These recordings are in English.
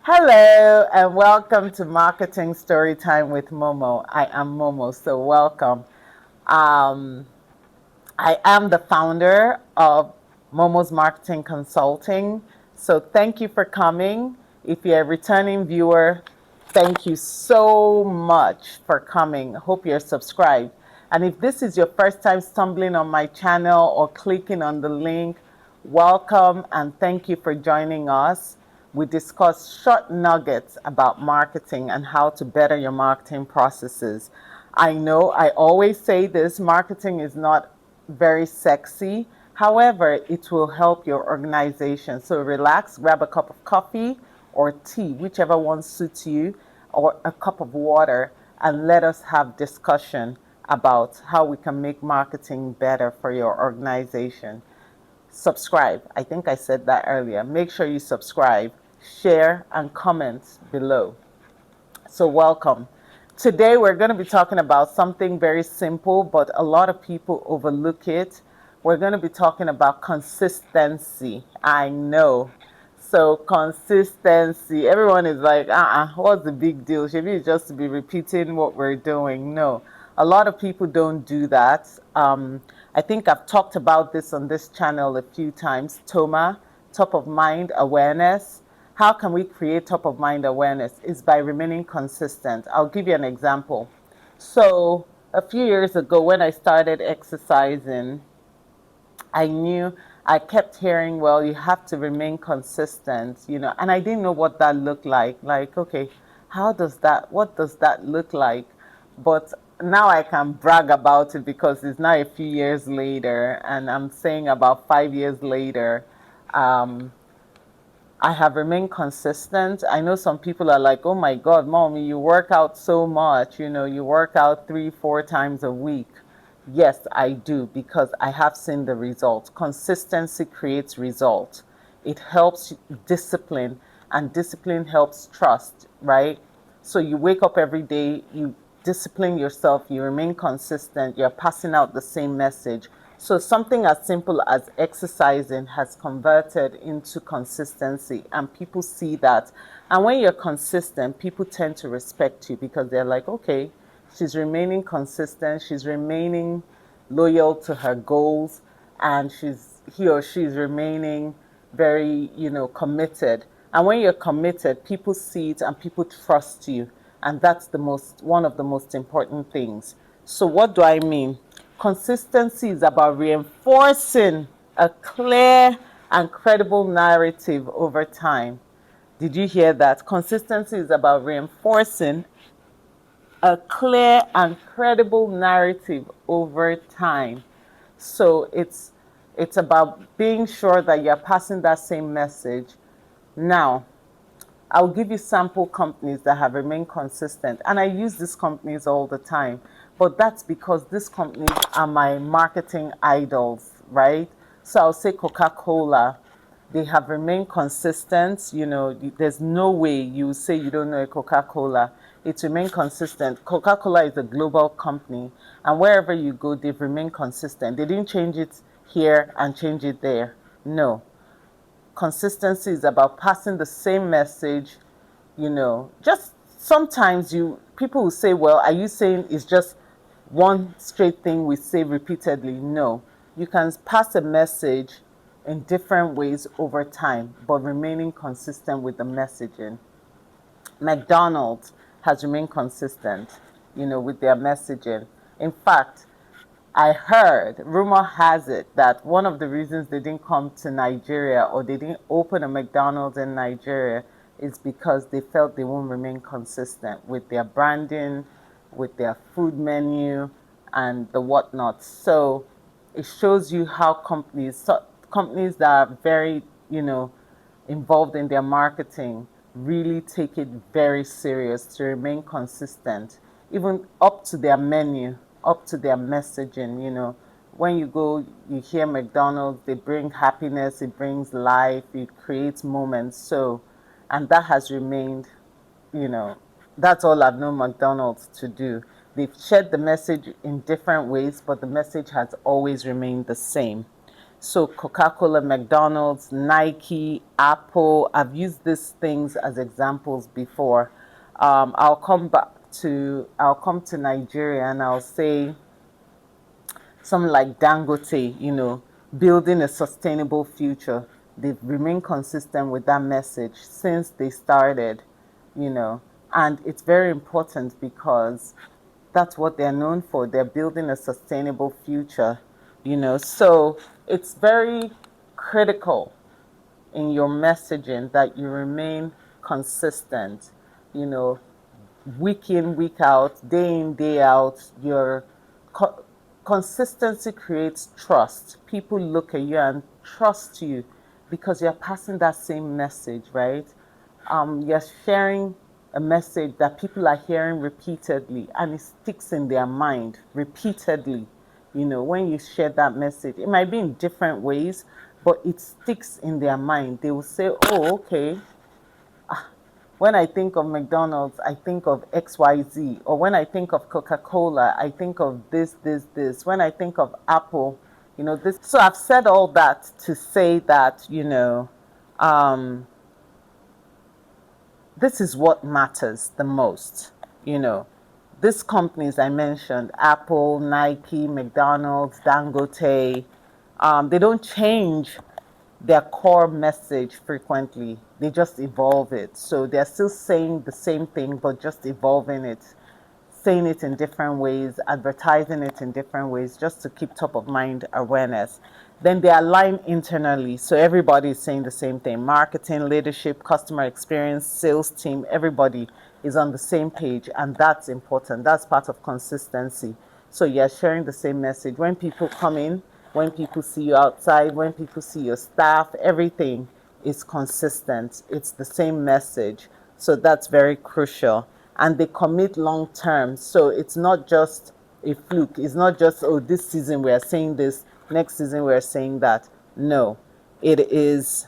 Hello and welcome to Marketing Storytime with Momo. I am Momo, so welcome. Um, I am the founder of Momo's Marketing Consulting. So thank you for coming. If you're a returning viewer, thank you so much for coming. Hope you're subscribed. And if this is your first time stumbling on my channel or clicking on the link, welcome and thank you for joining us. We discuss short nuggets about marketing and how to better your marketing processes. I know I always say this, marketing is not very sexy. However, it will help your organization. So relax, grab a cup of coffee or tea, whichever one suits you, or a cup of water, and let us have discussion about how we can make marketing better for your organization. Subscribe. I think I said that earlier. Make sure you subscribe, share, and comment below. So, welcome. Today, we're going to be talking about something very simple, but a lot of people overlook it. We're going to be talking about consistency. I know. So, consistency. Everyone is like, what's the big deal? Should it's just to be repeating what we're doing? No. A lot of people don't do that. I think I've talked about this on this channel a few times. TOMA, top of mind awareness. How can we create top of mind awareness? Is by remaining consistent. I'll give you an example. So, a few years ago, when I started exercising, I knew I kept hearing, well, you have to remain consistent, and I didn't know what that looked like. Like, okay, what does that look like? But now I can brag about it because it's now a few years later, and I'm saying about 5 years later, um, I have remained consistent. I know some people are like, oh my God, mommy, you work out so much. You work out 3, 4 times a week. Yes, I do because I have seen the results. Consistency creates results. It helps discipline, and discipline helps trust, right? So you wake up every day, you discipline yourself, you remain consistent, you're passing out the same message. So something as simple as exercising has converted into consistency, and people see that. And when you're consistent, people tend to respect you because they're like, okay, she's remaining consistent, she's remaining loyal to her goals, and he or she's remaining very, committed. And when you're committed, people see it and people trust you. And that's one of the most important things. So what do I mean? Consistency is about reinforcing a clear and credible narrative over time. Did you hear that? Consistency is about reinforcing a clear and credible narrative over time. So it's about being sure that you're passing that same message. Now, I'll give you sample companies that have remained consistent. And I use these companies all the time. But that's because these companies are my marketing idols, right? So I'll say Coca-Cola. They have remained consistent. There's no way you say you don't know a Coca-Cola. It's remained consistent. Coca-Cola is a global company. And wherever you go, they've remained consistent. They didn't change it here and change it there. No. Consistency is about passing the same message. Just sometimes people will say, well, are you saying it's just one straight thing we say repeatedly? No. You can pass a message in different ways over time, but remaining consistent with the messaging. McDonald's has remained consistent, with their messaging. In fact, I heard, rumor has it, that one of the reasons they didn't come to Nigeria or they didn't open a McDonald's in Nigeria is because they felt they won't remain consistent with their branding, with their food menu, and the whatnot. So it shows you how companies that are very, involved in their marketing really take it very serious to remain consistent, even up to their menu, up to their messaging. When you go, you hear McDonald's, they bring happiness, it brings life, it creates moments. So, and that has remained, you know, that's all I've known McDonald's to do. They've shared the message in different ways, but the message has always remained the same. So Coca-Cola, McDonald's, Nike, Apple, I've used these things as examples before. I'll come to Nigeria and I'll say something like Dangote, building a sustainable future. They've remained consistent with that message since they started, you know, and it's very important because that's what they're known for. They're building a sustainable future. So it's very critical in your messaging that you remain consistent, you know, week in, week out, day in, day out. Your co- consistency creates trust. People look at you and trust you because you're passing that same message, right? You're sharing a message that people are hearing repeatedly and it sticks in their mind repeatedly. When you share that message, it might be in different ways, but it sticks in their mind. They will say, oh, okay, when I think of McDonald's, I think of XYZ. Or when I think of Coca Cola, I think of this, this, this. When I think of Apple, this. So I've said all that to say that, um, this is what matters the most. You know, these companies I mentioned, Apple, Nike, McDonald's, Dangote, they don't change their core message frequently. They just evolve it. So they're still saying the same thing, but just evolving it, saying it in different ways, advertising it in different ways, just to keep top of mind awareness. Then they align internally. So everybody is saying the same thing. Marketing, leadership, customer experience, sales team, everybody is on the same page. And that's important. That's part of consistency. So you're sharing the same message. When people come in, when people see you outside, when people see your staff, everything is consistent. It's the same message. So that's very crucial. And they commit long term. So it's not just a fluke. It's not just, oh, this season we are saying this, next season we are saying that. No, it is.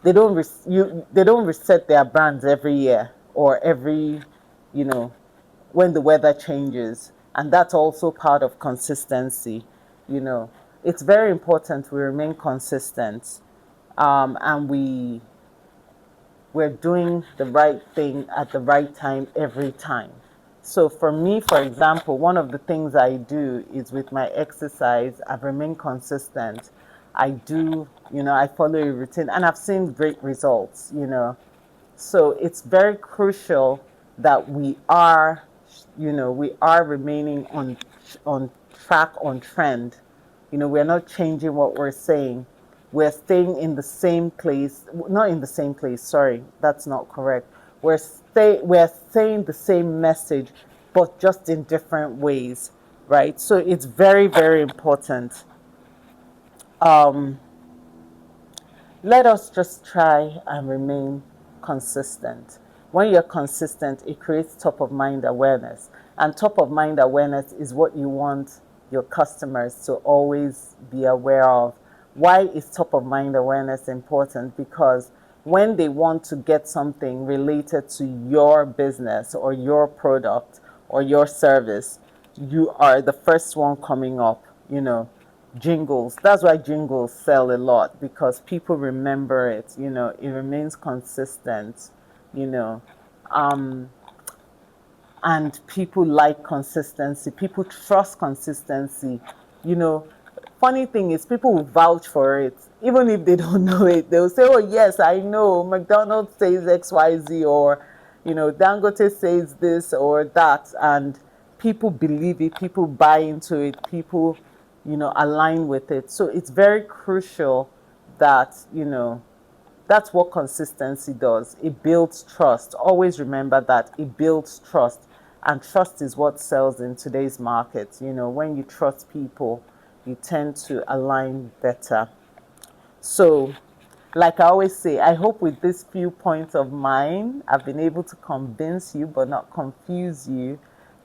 They don't reset their brands every year or every, you know, when the weather changes. And that's also part of consistency. You know, it's very important we remain consistent, and we're doing the right thing at the right time every time. So for me, for example, one of the things I do is with my exercise, I've remained consistent. I follow a routine and I've seen great results. So it's very crucial that we are remaining on track, on trend. We're not changing what we're saying. We're staying in the same place, not in the same place, sorry, that's not correct. We're saying the same message, but just in different ways, right? So it's very, very important. Um, Let us just try and remain consistent. When you're consistent, it creates top of mind awareness. And top of mind awareness is what you want your customers to always be aware of. Why is top of mind awareness important? Because when they want to get something related to your business or your product or your service, you are the first one coming up. Jingles. That's why jingles sell a lot because people remember it. It remains consistent. You know, um, and people like consistency. People trust consistency. You know, funny thing is, people will vouch for it even if they don't know it. They'll say, "Oh yes, I know. McDonald's says X, Y, Z," or Dangote says this or that, and people believe it. People buy into it. People, align with it. So it's very crucial that that's what consistency does. It builds trust. Always remember that it builds trust. And trust is what sells in today's market. When you trust people, you tend to align better. So, like I always say, I hope with these few points of mine, I've been able to convince you but not confuse you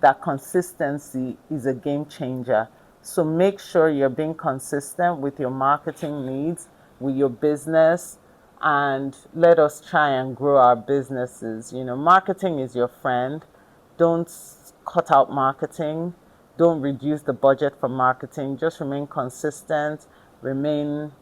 that consistency is a game changer. So make sure you're being consistent with your marketing needs, with your business, and let us try and grow our businesses. Marketing is your friend. Don't cut out marketing. Don't reduce the budget for marketing. Just remain consistent, remain,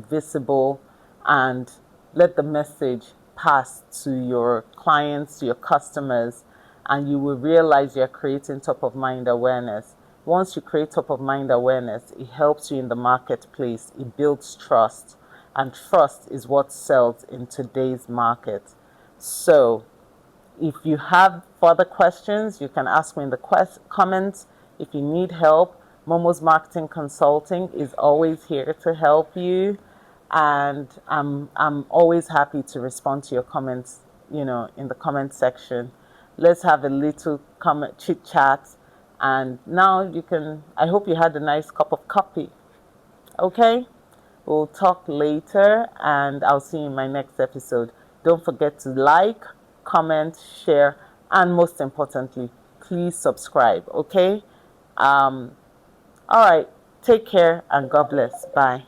visible, and let the message pass to your clients, to your customers, and you will realize you're creating top of mind awareness. Once you create top of mind awareness, it helps you in the marketplace, it builds trust, and trust is what sells in today's market. So, if you have further questions, you can ask me in the comments. If you need help, Momo's Marketing Consulting is always here to help you. And I'm always happy to respond to your comments, in the comment section. Let's have a little comment chit chat. And now I hope you had a nice cup of coffee. Okay? We'll talk later, and I'll see you in my next episode. Don't forget to like, comment, share, and most importantly, please subscribe. Okay? All right. Take care and God bless. Bye.